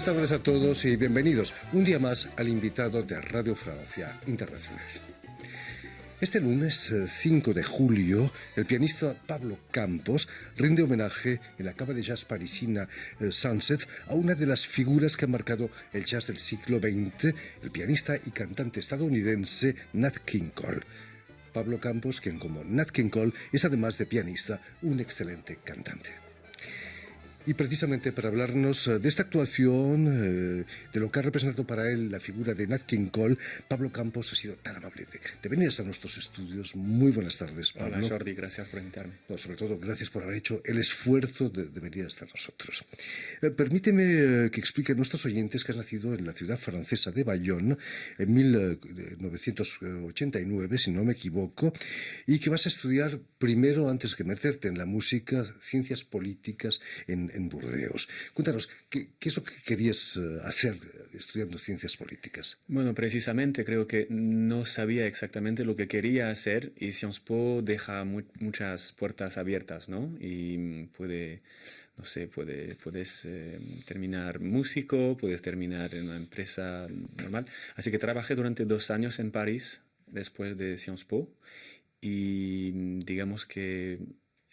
Buenas tardes a todos y bienvenidos un día más al invitado de Radio Francia Internacional. Este lunes 5 de julio, el pianista Pablo Campos rinde homenaje en la cava de jazz parisina Sunset a una de las figuras que han marcado el jazz del siglo XX, el pianista y cantante estadounidense Nat King Cole. Pablo Campos, quien como Nat King Cole es además de pianista, un excelente cantante. Y precisamente para hablarnos de esta actuación, de lo que ha representado para él la figura de Nat King Cole, Pablo Campos ha sido tan amable de venir a nuestros estudios. Muy buenas tardes, Pablo. Hola, Jordi, gracias por invitarme. No, sobre todo, gracias por haber hecho el esfuerzo de venir hasta nosotros. Permíteme que explique a nuestros oyentes que has nacido en la ciudad francesa de Bayonne en 1989, si no me equivoco, y que vas a estudiar primero, antes que meterte en la música, ciencias políticas en Burdeos. Cuéntanos, ¿qué es lo que querías hacer estudiando ciencias políticas? Bueno, precisamente creo que no sabía exactamente lo que quería hacer y Sciences Po deja muchas puertas abiertas, ¿no? Y puedes terminar músico, puedes terminar en una empresa normal. Así que trabajé durante 2 años en París después de Sciences Po y digamos que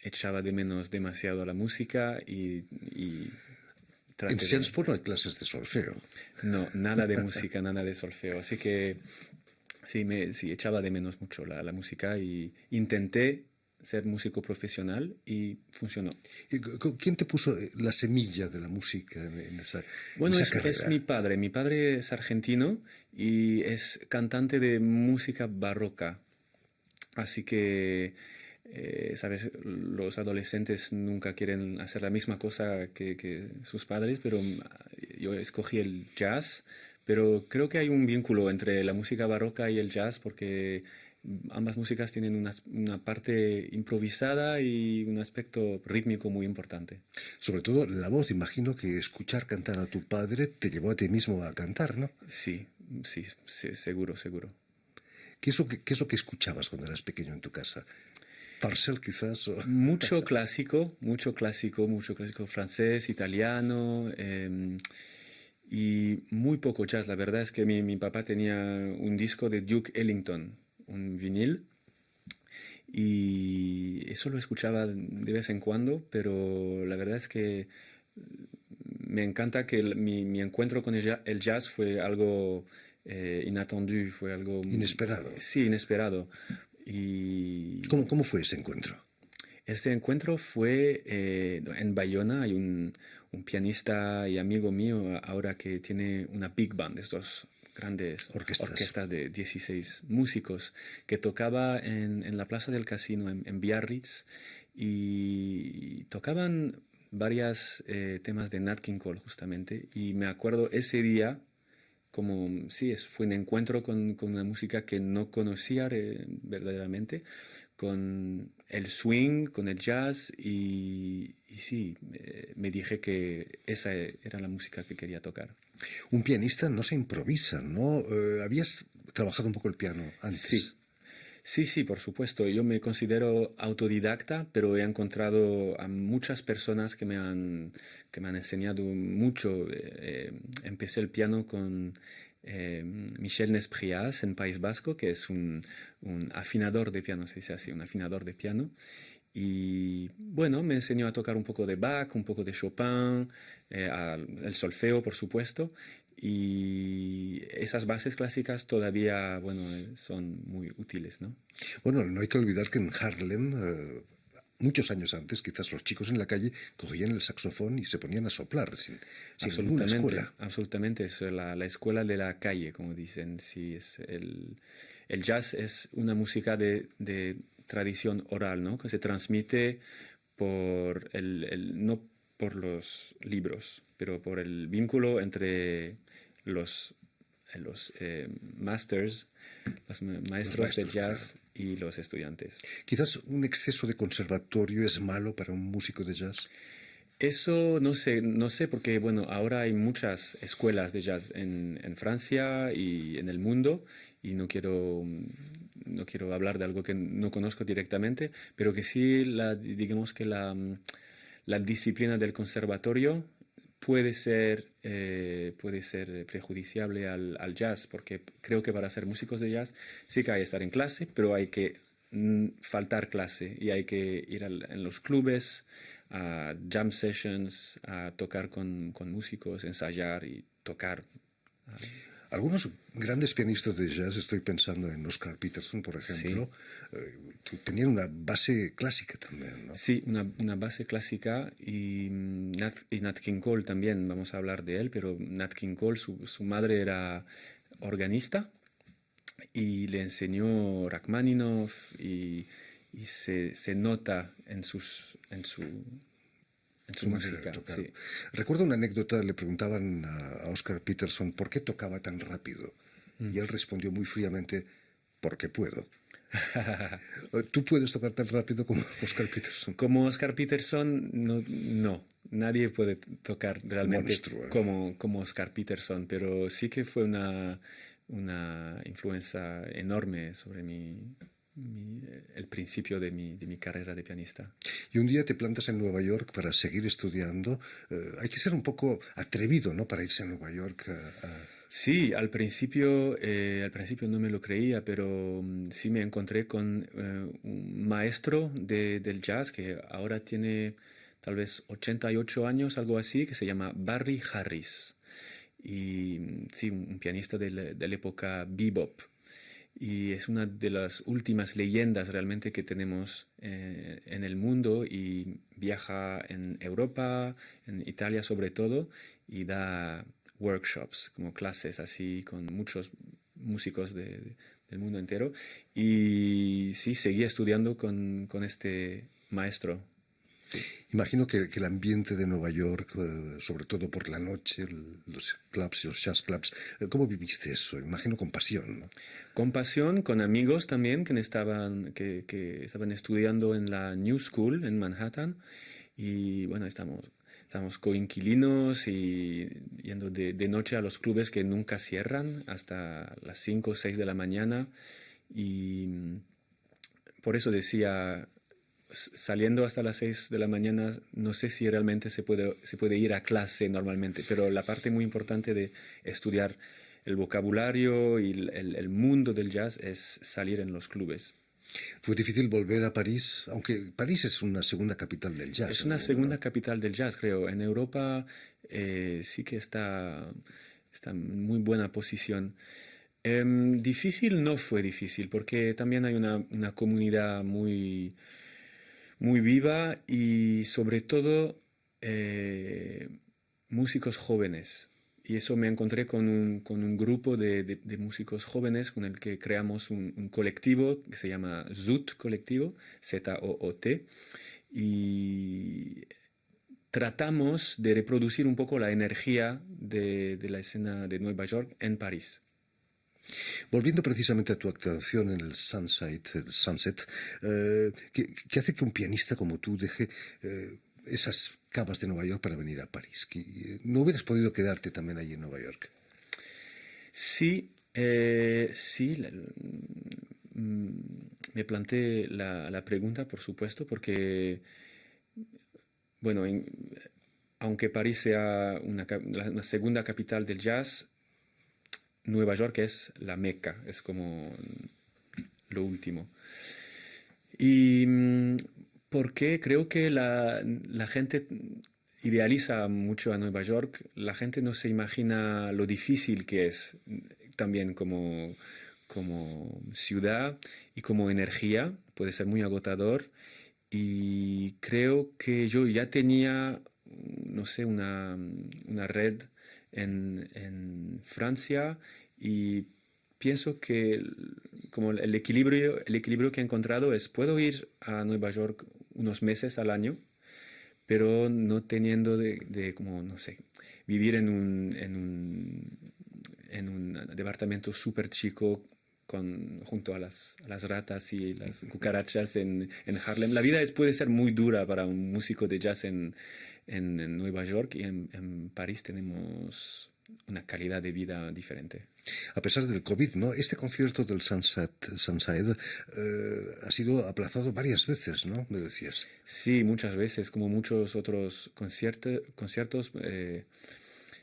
echaba de menos demasiado la música y en Sciences Po no hay clases de solfeo. No, nada de música, nada de solfeo. Así que sí, echaba de menos mucho la música y intenté ser músico profesional y funcionó. ¿Quién te puso la semilla de la música en esa carrera? Es mi padre. Mi padre es argentino y es cantante de música barroca. Así que sabes, los adolescentes nunca quieren hacer la misma cosa que sus padres, pero yo escogí el jazz, pero creo que hay un vínculo entre la música barroca y el jazz porque ambas músicas tienen una parte improvisada y un aspecto rítmico muy importante. Sobre todo la voz, imagino que escuchar cantar a tu padre te llevó a ti mismo a cantar, ¿no? Sí, seguro. ¿Qué es lo que escuchabas cuando eras pequeño en tu casa? Parcel quizás. Mucho clásico francés, italiano y muy poco jazz. La verdad es que mi papá tenía un disco de Duke Ellington, un vinil, y eso lo escuchaba de vez en cuando, pero la verdad es que me encanta que mi encuentro con el jazz fue algo inattendu, fue algo inesperado. Sí, inesperado. Y ¿Cómo fue ese encuentro? Este encuentro fue en Bayona. Hay un pianista y amigo mío ahora que tiene una big band, estos grandes orquestas de 16 músicos, que tocaba en la Plaza del Casino en Biarritz y tocaban varios temas de Nat King Cole justamente. Y me acuerdo ese día fue un encuentro con una música que no conocía verdaderamente, con el swing, con el jazz y sí, me dije que esa era la música que quería tocar. Un pianista no se improvisa, ¿no? ¿Habías trabajado un poco el piano antes? Sí, por supuesto. Yo me considero autodidacta, pero he encontrado a muchas personas que me han enseñado mucho. Empecé el piano con Michel Nesprias en País Vasco, que es un afinador de piano, se dice así, un afinador de piano. Y bueno, me enseñó a tocar un poco de Bach, un poco de Chopin, el solfeo, por supuesto. Y esas bases clásicas todavía, son muy útiles, ¿no? Bueno, no hay que olvidar que en Harlem, muchos años antes, quizás los chicos en la calle cogían el saxofón y se ponían a soplar sin ninguna escuela. Absolutamente, es la escuela de la calle, como dicen. Sí, el jazz es una música de tradición oral, ¿no? Que se transmite por no por los libros, pero por el vínculo entre los maestros del jazz, claro, y los estudiantes. Quizás un exceso de conservatorio es malo para un músico de jazz. Eso no sé porque ahora hay muchas escuelas de jazz en Francia y en el mundo y no quiero hablar de algo que no conozco directamente, pero que sí digamos que la disciplina del conservatorio puede ser prejudiciable al jazz, porque creo que para ser músicos de jazz sí que hay que estar en clase, pero hay que faltar clase y hay que ir en los clubes, a jam sessions, a tocar con músicos, ensayar y tocar. Algunos grandes pianistas de jazz, estoy pensando en Oscar Peterson, por ejemplo, tenían una base clásica también, ¿no? Sí, una base clásica y Nat King Cole también, vamos a hablar de él, pero Nat King Cole, su madre era organista y le enseñó Rachmaninoff y se nota en su música. Sí. Recuerdo una anécdota, le preguntaban a Oscar Peterson por qué tocaba tan rápido. Y él respondió muy fríamente, porque puedo. ¿Tú puedes tocar tan rápido como Oscar Peterson? Como Oscar Peterson, no. Nadie puede tocar realmente como Oscar Peterson, pero sí que fue una influencia enorme sobre el principio de mi carrera de pianista. Y un día te plantas en Nueva York para seguir estudiando. Hay que ser un poco atrevido, ¿no?, para irse a Nueva York. Sí, al principio no me lo creía, pero sí me encontré con un maestro del jazz que ahora tiene tal vez 88 años, algo así, que se llama Barry Harris. Y sí, un pianista de la época bebop. Y es una de las últimas leyendas realmente que tenemos en el mundo y viaja en Europa, en Italia sobre todo, y da workshops, como clases así, con muchos músicos del mundo entero. Y sí, seguí estudiando con este maestro. Sí. Imagino que el ambiente de Nueva York, sobre todo por la noche, los clubs y los jazz clubs, ¿cómo viviste eso? Imagino con pasión, ¿no? Con pasión, con amigos también que estaban estudiando en la New School en Manhattan. Y bueno, estamos coinquilinos y yendo de noche a los clubes que nunca cierran hasta las 5 o 6 de la mañana. Y por eso decía, saliendo hasta las 6 de la mañana, no sé si realmente se puede ir a clase normalmente, pero la parte muy importante de estudiar el vocabulario y el mundo del jazz es salir en los clubes. ¿Fue difícil volver a París? Aunque París es una segunda capital del jazz. Es una segunda capital del jazz, creo. En Europa sí que está en muy buena posición. Difícil no fue difícil, porque también hay una comunidad muy viva y sobre todo músicos jóvenes. Y eso me encontré con un grupo de músicos jóvenes con el que creamos un colectivo que se llama ZOOT Colectivo, ZOOT, y tratamos de reproducir un poco la energía de la escena de Nueva York en París. Volviendo precisamente a tu actuación en el Sunset, ¿qué hace que un pianista como tú deje esas cavas de Nueva York para venir a París? ¿No hubieras podido quedarte también allí en Nueva York? Sí, me planteé la pregunta, por supuesto, porque, bueno, aunque París sea una segunda capital del jazz, Nueva York es la meca, es como lo último. Y porque creo que la gente idealiza mucho a Nueva York, la gente no se imagina lo difícil que es también como ciudad y como energía, puede ser muy agotador. Y creo que yo ya tenía, no sé, una red en Francia y pienso que como el equilibrio que he encontrado es, puedo ir a Nueva York unos meses al año, pero no teniendo como, no sé, vivir en un departamento súper chico junto a las ratas y las cucarachas en Harlem. La vida puede ser muy dura para un músico de jazz en Nueva York, y en París tenemos una calidad de vida diferente. A pesar del COVID, ¿no? Este concierto del Sunside ha sido aplazado varias veces, ¿no? Me decías. Sí, muchas veces, como muchos otros conciertos,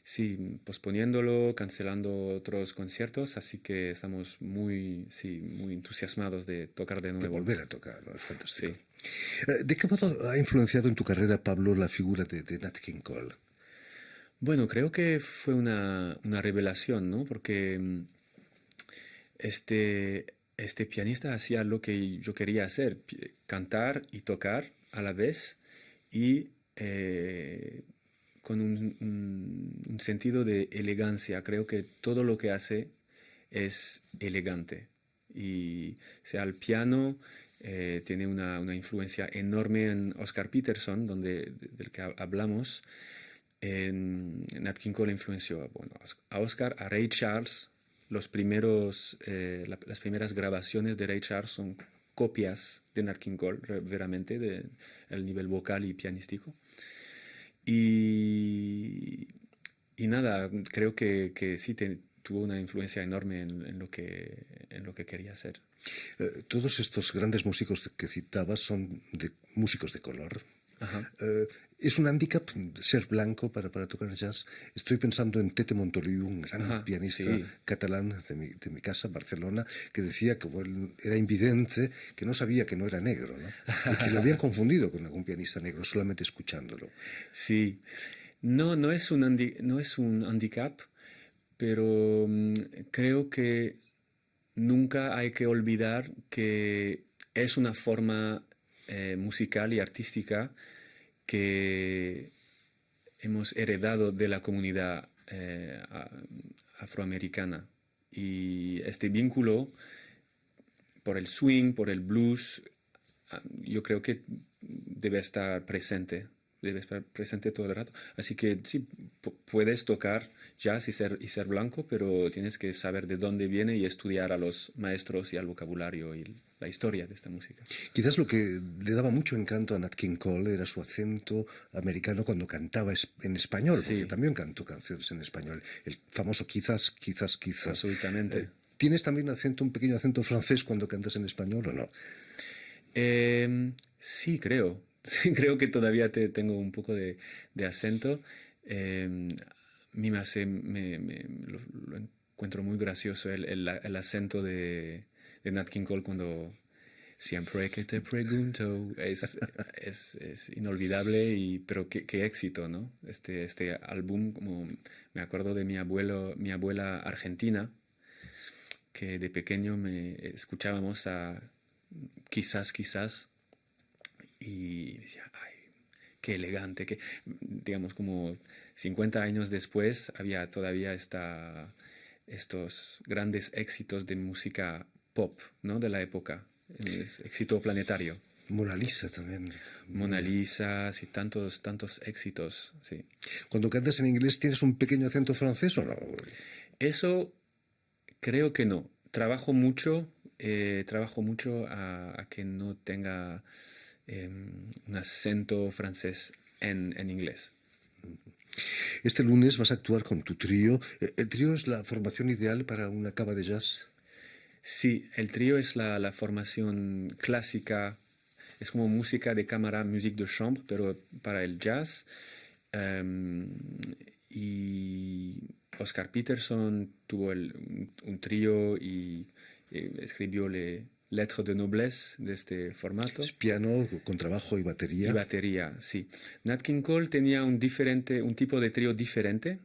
sí, posponiéndolo, cancelando otros conciertos, así que estamos muy entusiasmados de tocar de nuevo. De volver a tocar, ¿no? Es fantástico. Sí. ¿De qué modo ha influenciado en tu carrera, Pablo, la figura de Nat King Cole? Bueno, creo que fue una revelación, ¿no? Porque este pianista hacía lo que yo quería hacer, cantar y tocar a la vez y con un sentido de elegancia. Creo que todo lo que hace es elegante. Y sea el piano, tiene una influencia enorme en Oscar Peterson, del que hablamos. Nat King Cole influenció bueno, a Oscar, a Ray Charles. Las primeras grabaciones de Ray Charles son copias de Nat King Cole, verdaderamente, del nivel vocal y pianístico. Y nada, creo que sí tuvo una influencia enorme en lo que quería hacer. Todos estos grandes músicos que citabas son músicos de color. ¿Es un hándicap ser blanco para tocar jazz? Estoy pensando en Tete Montoliu, un gran pianista catalán de mi casa, Barcelona, que decía que bueno, era invidente, que no sabía que no era negro, ¿no? Y que lo habían confundido con algún pianista negro solamente escuchándolo. Sí, no es un handicap, pero creo que nunca hay que olvidar que es una forma musical y artística que hemos heredado de la comunidad afroamericana. Y este vínculo por el swing, por el blues, yo creo que debe estar presente todo el rato. Así que sí, puedes tocar jazz y ser blanco, pero tienes que saber de dónde viene y estudiar a los maestros y al vocabulario y la historia de esta música. Quizás lo que le daba mucho encanto a Nat King Cole era su acento americano cuando cantaba en español, porque también cantó canciones en español. El famoso quizás. Absolutamente. ¿Tienes también un pequeño acento francés cuando cantas en español o no? Sí, creo. Sí, creo que todavía tengo un poco de acento. A mí lo encuentro muy gracioso el acento de Nat King Cole cuando siempre que te pregunto es inolvidable, pero qué éxito, ¿no? Este álbum, como me acuerdo de mi abuela argentina, que de pequeño escuchábamos a quizás y decía, ay, qué elegante, que digamos como 50 años después había todavía estos grandes éxitos de música pop, ¿no? De la época, éxito planetario. Mona Lisa también. Mona Lisa, sí, tantos éxitos, sí. Cuando cantas en inglés, ¿tienes un pequeño acento francés o no? Eso creo que no. Trabajo mucho a que no tenga un acento francés en inglés. Este lunes vas a actuar con tu trío. ¿El trío es la formación ideal para una cava de jazz? Sí, el trío es la formación clásica. Es como música de cámara, musique de chambre, pero para el jazz. Y Oscar Peterson tuvo un trío y escribió Lettres de Noblesse de este formato. Es piano, contrabajo y batería. Y batería, sí. Nat King Cole tenía un tipo de trío diferente.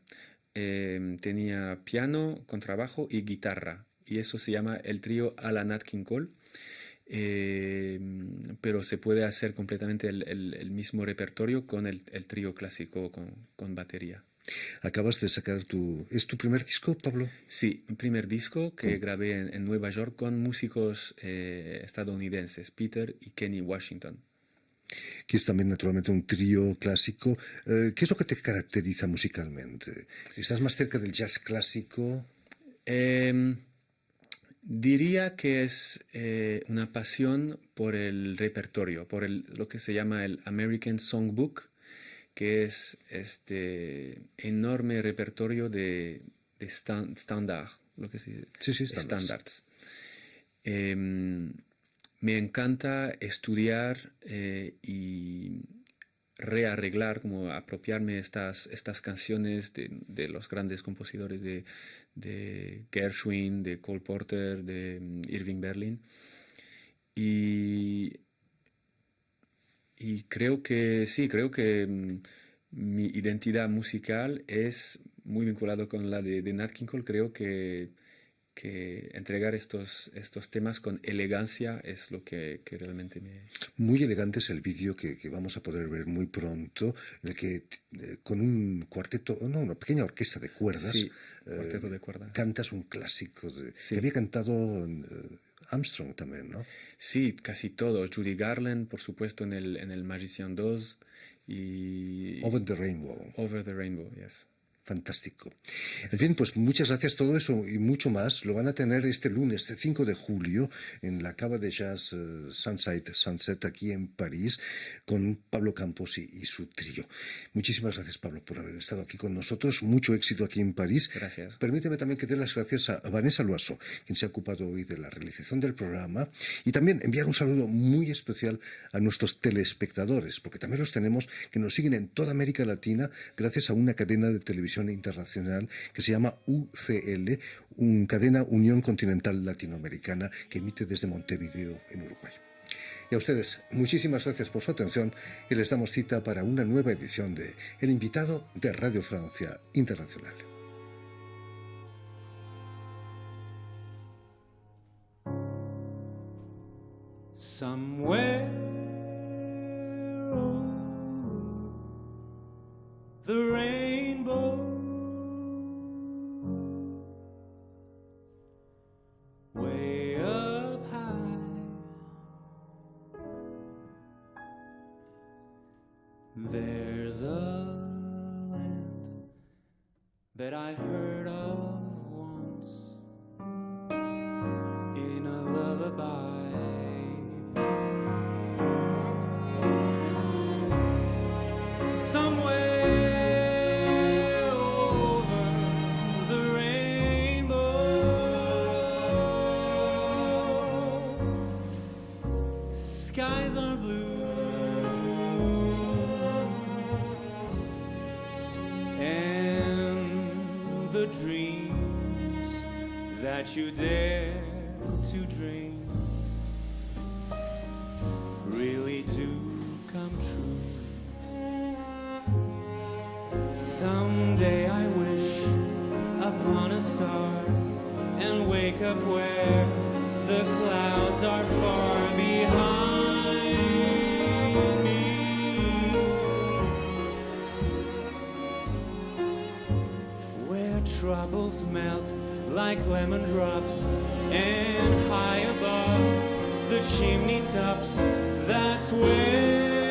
Tenía piano, contrabajo y guitarra. Y eso se llama el trío a la Nat King Cole. Pero se puede hacer completamente el mismo repertorio con el trío clásico con batería. Acabas de sacar ¿Es tu primer disco, Pablo? Sí, mi primer disco que grabé en Nueva York con músicos estadounidenses, Peter y Kenny Washington. Que es también naturalmente un trío clásico. ¿Qué es lo que te caracteriza musicalmente? ¿Estás más cerca del jazz clásico? Diría que es una pasión por el repertorio, por lo que se llama el American Songbook, que es este enorme repertorio de estándar, lo que se sí, estándares. Me encanta estudiar y rearreglar, como apropiarme estas canciones de los grandes compositores de Gershwin, de Cole Porter, de Irving Berlin. Y creo que mi identidad musical es muy vinculado con la de Nat King Cole. Creo que entregar estos temas con elegancia es lo que realmente me... Muy elegante es el vídeo que vamos a poder ver muy pronto, en el que con un cuarteto, no, una pequeña orquesta de cuerdas, sí, cuarteto de cuerdas, cantas un clásico que había cantado Armstrong también, ¿no? Sí, casi todos. Judy Garland, por supuesto, en el Magician 2 y... Over the Rainbow. Over the Rainbow, yes. Fantástico. En fin, pues muchas gracias. Todo eso y mucho más lo van a tener este lunes 5 de julio en la Cava de Jazz Sunset aquí en París con Pablo Campos y su trío. Muchísimas gracias, Pablo, por haber estado aquí con nosotros. Mucho éxito aquí en París. Gracias. Permíteme también que dé las gracias a Vanessa Loaso, quien se ha ocupado hoy de la realización del programa, y también enviar un saludo muy especial a nuestros telespectadores, porque también los tenemos que nos siguen en toda América Latina gracias a una cadena de televisión internacional que se llama UCL, cadena Unión Continental Latinoamericana, que emite desde Montevideo, en Uruguay. Y a ustedes, muchísimas gracias por su atención y les damos cita para una nueva edición de El Invitado de Radio Francia Internacional. Somewhere the rainbow, way up high, there's a land that I heard of once in a lullaby. Somewhere over the rainbow, skies are blue and the dreams that you dare to dream really do come true. Someday I wish upon a star and wake up where the clouds are far behind me, where troubles melt like lemon drops, and high above the chimney tops, that's where